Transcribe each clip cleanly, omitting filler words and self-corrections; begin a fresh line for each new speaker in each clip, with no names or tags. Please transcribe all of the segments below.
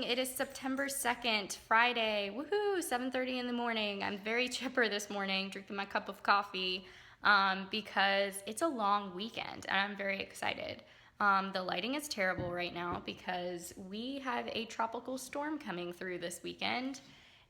It is September 2nd, Friday. Woohoo, 7:30 in the morning. I'm very chipper this morning, drinking my cup of coffee because it's a long weekend and I'm very excited. The lighting is terrible right now because we have a tropical storm coming through this weekend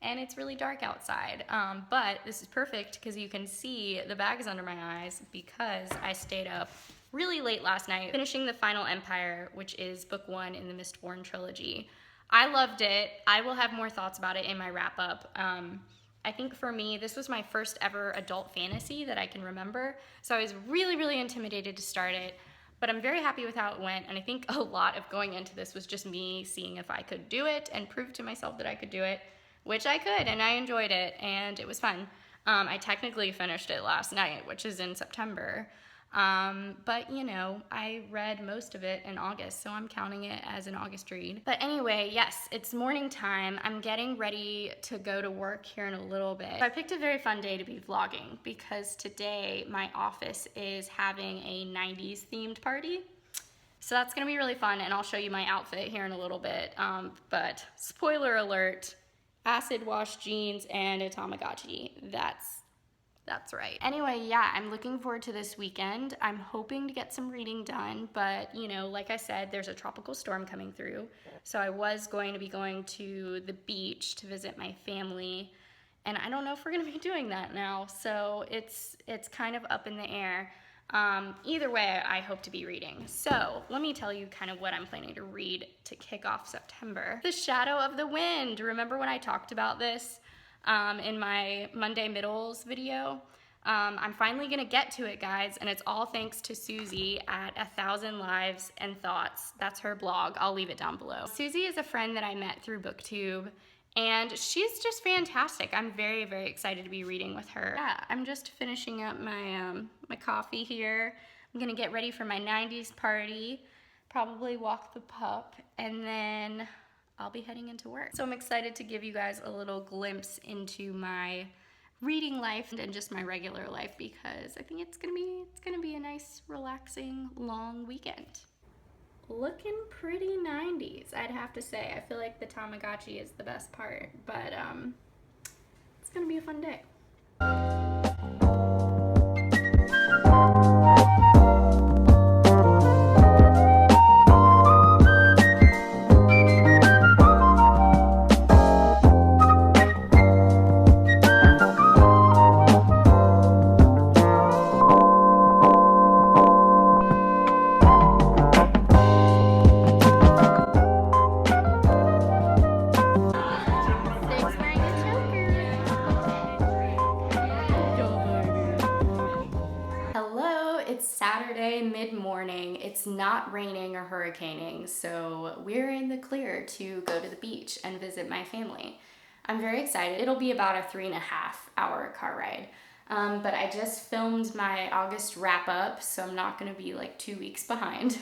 and it's really dark outside. But this is perfect because you can see the bags under my eyes because I stayed up really late last night finishing the final Empire, which is book 1 in the Mistborn trilogy. I loved it. I will have more thoughts about it in my wrap up. I think for me, this was my first ever adult fantasy that I can remember. So I was really intimidated to start it, but I'm very happy with how it went. And I think a lot of going into this was just me seeing if I could do it and prove to myself that I could do it, which I could, and I enjoyed it, and it was fun. I technically finished it last night, which is in September. But you know, I read most of it in August, so I'm counting it as an August read. But anyway, yes, it's morning time. I'm getting ready to go to work here in a little bit. So I picked a very fun day to be vlogging because today my office is having a 90s themed party. So that's gonna be really fun, and I'll show you my outfit here in a little bit. But spoiler alert, acid wash jeans and a Tamagotchi. That's right. Anyway, yeah, I'm looking forward to this weekend. I'm hoping to get some reading done, but you know, like I said, there's a tropical storm coming through. So I was going to be going to the beach to visit my family, and I don't know if we're gonna be doing that now. So it's kind of up in the air. Either way, I hope to be reading. So let me tell you kind of what I'm planning to read to kick off September. The Shadow of the Wind. Remember when I talked about this? In my Monday Middles video. I'm finally gonna get to it, guys, and it's all thanks to Susie at 1,000 Lives and Thoughts. That's her blog. I'll leave it down below. Susie is a friend that I met through BookTube, and she's just fantastic. I'm very excited to be reading with her. Yeah, I'm just finishing up my my coffee here. I'm gonna get ready for my 90s party, probably walk the pup, and then I'll be heading into work. So I'm excited to give you guys a little glimpse into my reading life and just my regular life because I think it's gonna be a nice, relaxing, long weekend. Looking pretty 90s, I'd have to say. I feel like the Tamagotchi is the best part, but it's gonna be a fun day. Saturday mid-morning. It's not raining or hurricaning, so we're in the clear to go to the beach and visit my family. I'm very excited. It'll be about a 3.5-hour car ride. But I just filmed my August wrap-up, so I'm not gonna be like 2 weeks behind.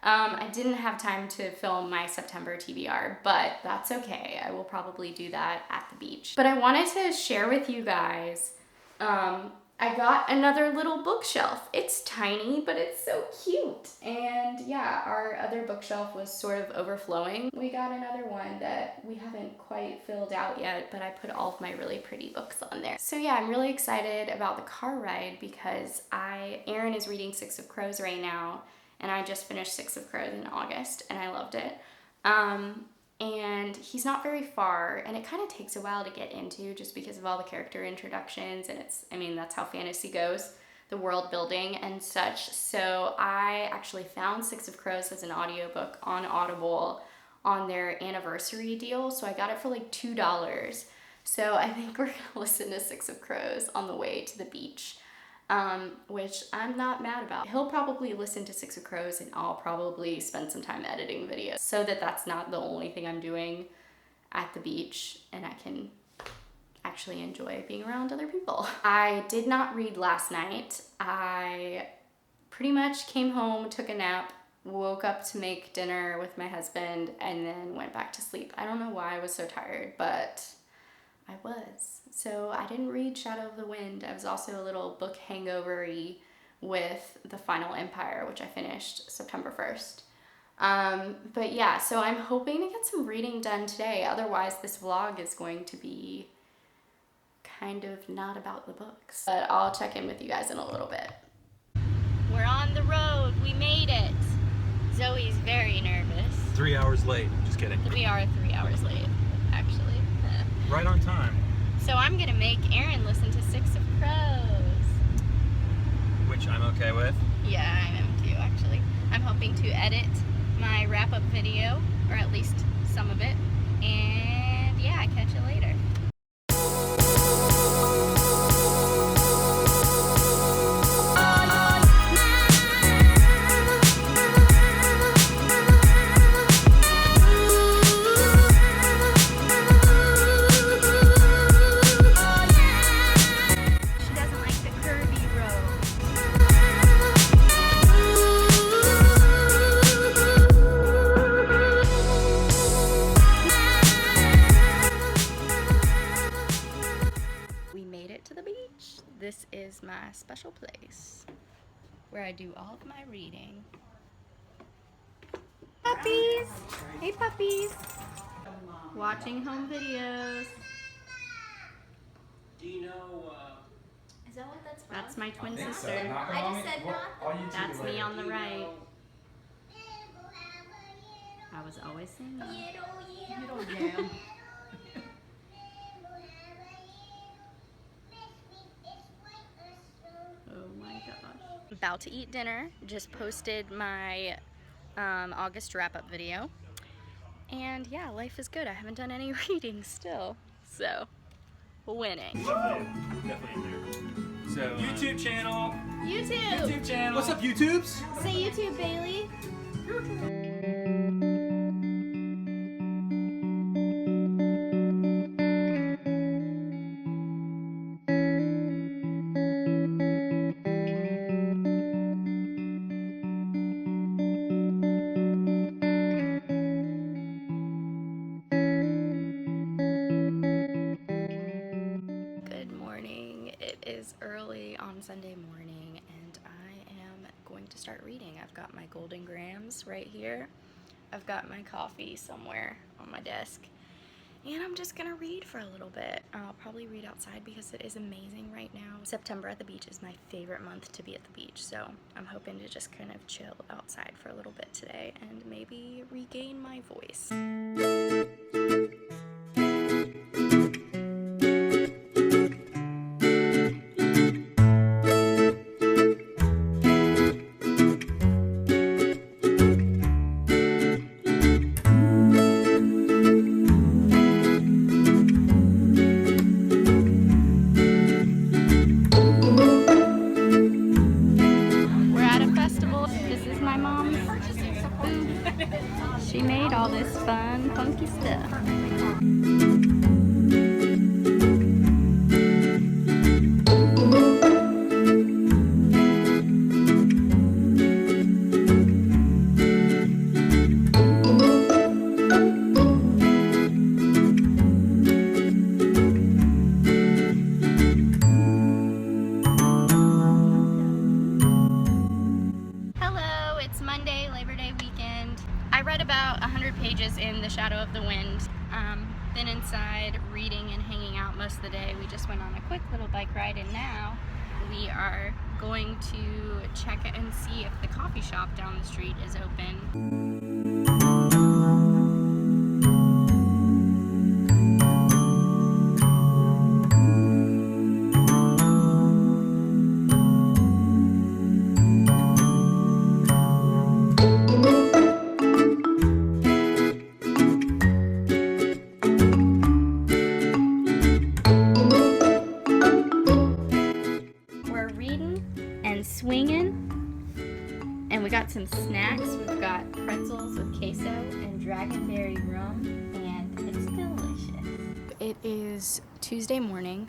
I didn't have time to film my September TBR, but that's okay. I will probably do that at the beach. But I wanted to share with you guys, I got another little bookshelf. It's tiny, but it's so cute. And yeah, our other bookshelf was sort of overflowing. We got another one that we haven't quite filled out yet, but I put all of my really pretty books on there. So yeah, I'm really excited about the car ride because Aaron is reading Six of Crows right now, and I just finished Six of Crows in August, and I loved it. And he's not very far, and it kind of takes a while to get into just because of all the character introductions, and that's how fantasy goes, the world building and such. So I actually found Six of Crows as an audiobook on Audible on their anniversary deal, so I got it for like $2. So I think we're gonna listen to Six of Crows on the way to the beach, which I'm not mad about. He'll probably listen to Six of Crows and I'll probably spend some time editing videos so that that's not the only thing I'm doing at the beach and I can actually enjoy being around other people. I did not read last night. I pretty much came home, took a nap, woke up to make dinner with my husband, and then went back to sleep. I don't know why I was so tired, but I was. So I didn't read Shadow of the Wind. I was also a little book hangover-y with the final Empire, which I finished September 1st. But yeah, so I'm hoping to get some reading done today. Otherwise, this vlog is going to be kind of not about the books. But I'll check in with you guys in a little bit. We're on the road. We made it. Zoe's very nervous.
3 hours late. Just kidding.
We are 3 hours late, actually.
Right on time.
So I'm gonna make Aaron listen to Six of Crows.
Which I'm okay with.
Yeah, I am too, actually. I'm hoping to edit my wrap-up video, or at least some of it. And yeah, I catch you later. This is my special place where I do all of my reading. Puppies! Hey puppies! Watching home videos.
Do you know,
Is that what that's from?
That's my twin
So.
sister.
I just said not.
That's me on the
do you
right.
know,
I was always singing.
Yeah.
Oh my gosh. About to eat dinner. Just posted my August wrap-up video. And yeah, life is good. I haven't done any reading still. So, winning.
Definitely do. So, YouTube channel.
YouTube!
Channel. What's up, YouTubes?
Say YouTube, Bailey. Early on Sunday morning, and I am going to start reading. I've got my Golden Grams right here. I've got my coffee somewhere on my desk, and I'm just gonna read for a little bit. I'll probably read outside because it is amazing right now. September at the beach is my favorite month to be at the beach, so I'm hoping to just kind of chill outside for a little bit today and maybe regain my voice. She made all this fun, funky stuff. Hello, it's Monday, Labor Day weekend. I read about 100 pages in The Shadow of the Wind. Been inside reading and hanging out most of the day. We just went on a quick little bike ride, and now we are going to check it and see if the coffee shop down the street is open. Swinging, and we got some snacks. We've got pretzels with queso and dragonberry rum, and it's delicious. It is Tuesday morning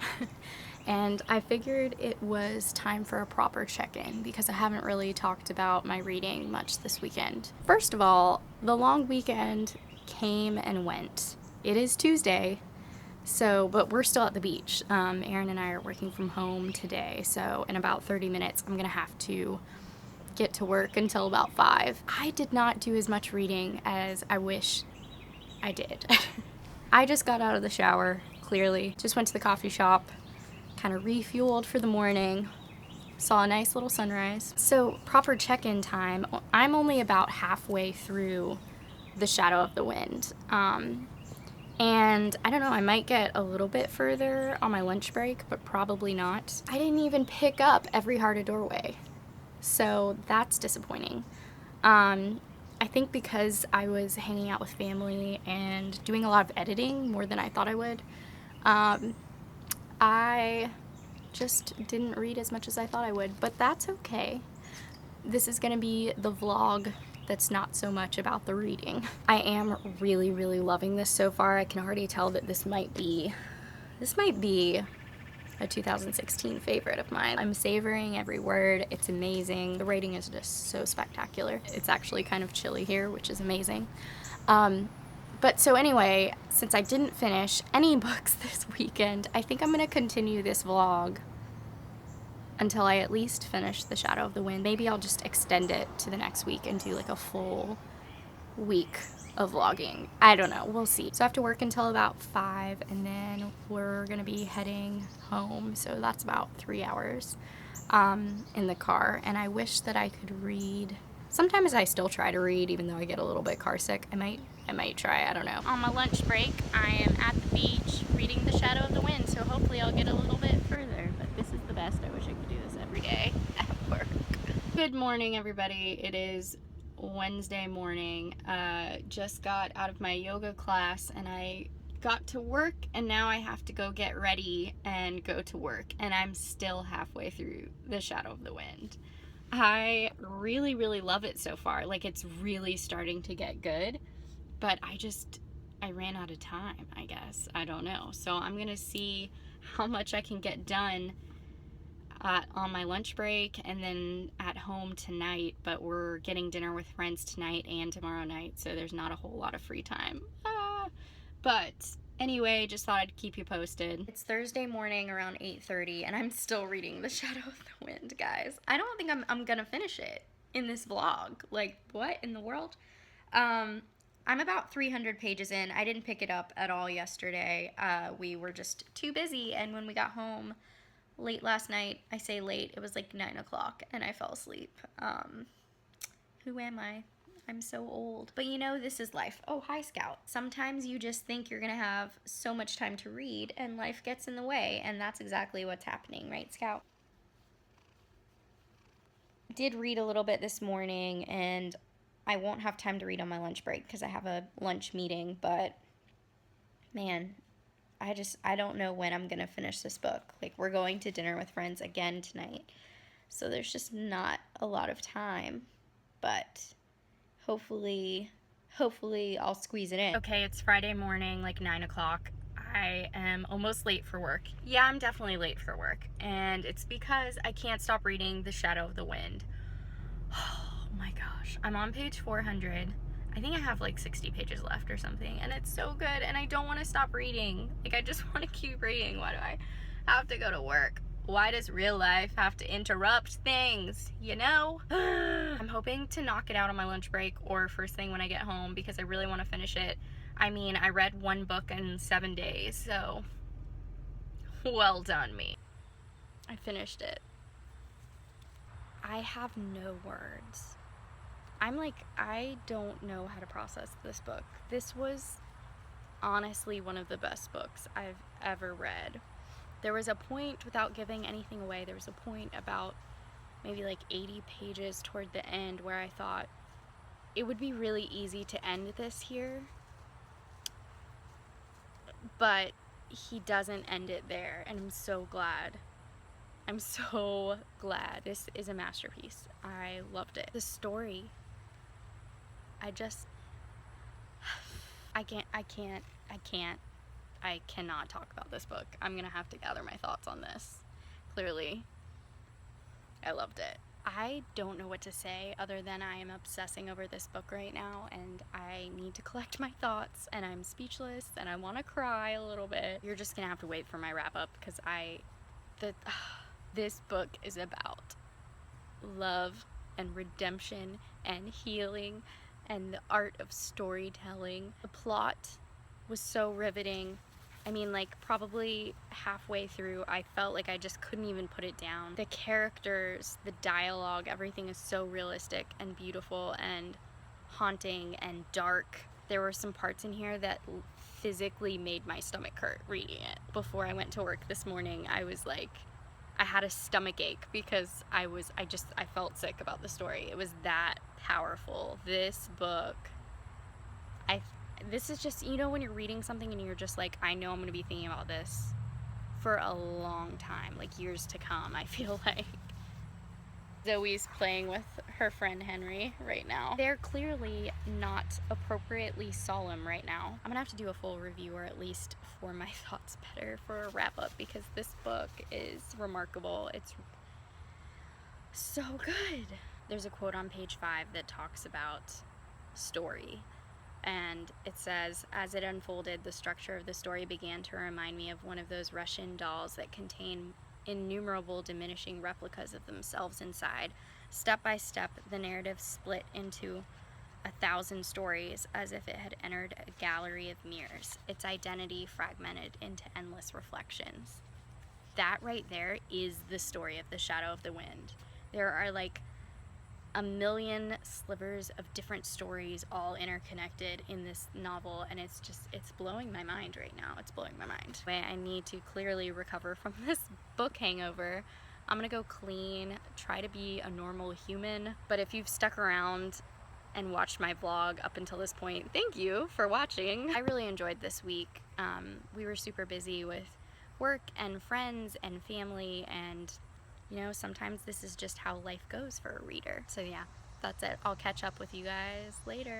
and I figured it was time for a proper check-in because I haven't really talked about my reading much this weekend. First of all, the long weekend came and went. It is Tuesday, but we're still at the beach. Aaron and I are working from home today, so in about 30 minutes I'm gonna have to get to work until about 5. I did not do as much reading as I wish I did. I just got out of the shower, clearly. Just went to the coffee shop, kind of refueled for the morning, saw a nice little sunrise. So proper check-in time, I'm only about halfway through The Shadow of the Wind. And I don't know, I might get a little bit further on my lunch break, but probably not. I didn't even pick up Every Heart a Doorway, so that's disappointing. I think because I was hanging out with family and doing a lot of editing more than I thought I would, I just didn't read as much as I thought I would, but that's okay. This is gonna be the vlog that's not so much about the reading. I am really, really loving this so far. I can already tell that this might be a 2016 favorite of mine. I'm savoring every word. It's amazing. The writing is just so spectacular. It's actually kind of chilly here, which is amazing. But so anyway, since I didn't finish any books this weekend, I think I'm gonna continue this vlog until I at least finish The Shadow of the Wind. Maybe I'll just extend it to the next week and do like a full week of vlogging. I don't know, we'll see. So I have to work until about 5 and then we're gonna be heading home. So that's about 3 hours in the car. And I wish that I could read. Sometimes I still try to read even though I get a little bit car sick. I might try, I don't know. On my lunch break, I am at the beach reading The Shadow of the Wind. So hopefully I'll get a little bit further, but this is the best. I wish I could do this every day at work. Good morning, everybody. It is Wednesday morning. Just got out of my yoga class and I got to work and now I have to go get ready and go to work, and I'm still halfway through The Shadow of the Wind. I really, really love it so far. Like, it's really starting to get good, but I ran out of time, I guess. I don't know. So I'm gonna see how much I can get done on my lunch break and then at home tonight, but we're getting dinner with friends tonight and tomorrow night, so there's not a whole lot of free time. But anyway, just thought I'd keep you posted. It's Thursday morning around 8:30 and I'm still reading The Shadow of the Wind, guys. I don't think I'm gonna finish it in this vlog. Like, what in the world? I'm about 300 pages in. I didn't pick it up at all yesterday. We were just too busy, and when we got home late last night, I say late, it was like 9 o'clock and I fell asleep. Who am I? I'm so old. But you know, this is life. Oh, hi, Scout. Sometimes you just think you're gonna have so much time to read and life gets in the way, and that's exactly what's happening, right, Scout? I did read a little bit this morning, and I won't have time to read on my lunch break because I have a lunch meeting, but man, I don't know when I'm gonna finish this book. Like, we're going to dinner with friends again tonight, so there's just not a lot of time, but hopefully I'll squeeze it in. Okay, it's Friday morning, like 9 o'clock. I am almost late for work. Yeah, I'm definitely late for work, and it's because I can't stop reading The Shadow of the Wind. Oh my gosh, I'm on page 400. I think I have like 60 pages left or something, and it's so good, and I don't want to stop reading. Like, I just want to keep reading. Why do I have to go to work? Why does real life have to interrupt things, you know? I'm hoping to knock it out on my lunch break or first thing when I get home because I really want to finish it. I mean, I read one book in 7 days, so well done me. I finished it. I have no words. I'm like, I don't know how to process this book. This was honestly one of the best books I've ever read. There was a point, without giving anything away, there was a point about maybe like 80 pages toward the end where I thought it would be really easy to end this here, but he doesn't end it there, and I'm so glad. I'm so glad. This is a masterpiece. I loved it. The story, I cannot talk about this book. I'm gonna have to gather my thoughts on this. Clearly, I loved it. I don't know what to say other than I am obsessing over this book right now, and I need to collect my thoughts, and I'm speechless, and I want to cry a little bit. You're just gonna have to wait for my wrap-up because this book is about love, and redemption and healing and the art of storytelling. The plot was so riveting. I mean, like, probably halfway through, I felt like I just couldn't even put it down. The characters, the dialogue, everything is so realistic and beautiful and haunting and dark. There were some parts in here that physically made my stomach hurt reading it. Before I went to work this morning, I was like, I had a stomach ache because I felt sick about the story. It was that powerful. This book, this is just, you know, when you're reading something and you're just like, I know I'm gonna be thinking about this for a long time, like years to come, I feel like. Zoe's playing with her friend Henry right now. They're clearly not appropriately solemn right now. I'm gonna have to do a full review, or at least for my thoughts better, for a wrap-up, because this book is remarkable. It's so good. There's a quote on page 5 that talks about story. And it says, as it unfolded, the structure of the story began to remind me of one of those Russian dolls that contain innumerable diminishing replicas of themselves inside. Step by step, the narrative split into 1,000 stories, as if it had entered a gallery of mirrors, its identity fragmented into endless reflections. That right there is the story of The Shadow of the Wind. There are like a million slivers of different stories all interconnected in this novel, and it's blowing my mind right now. It's blowing my mind. I need to clearly recover from this book hangover. I'm gonna go clean, try to be a normal human. But if you've stuck around and watched my vlog up until this point, thank you for watching. I really enjoyed this week. We were super busy with work and friends and family, and you know, sometimes this is just how life goes for a reader. So yeah, that's it. I'll catch up with you guys later.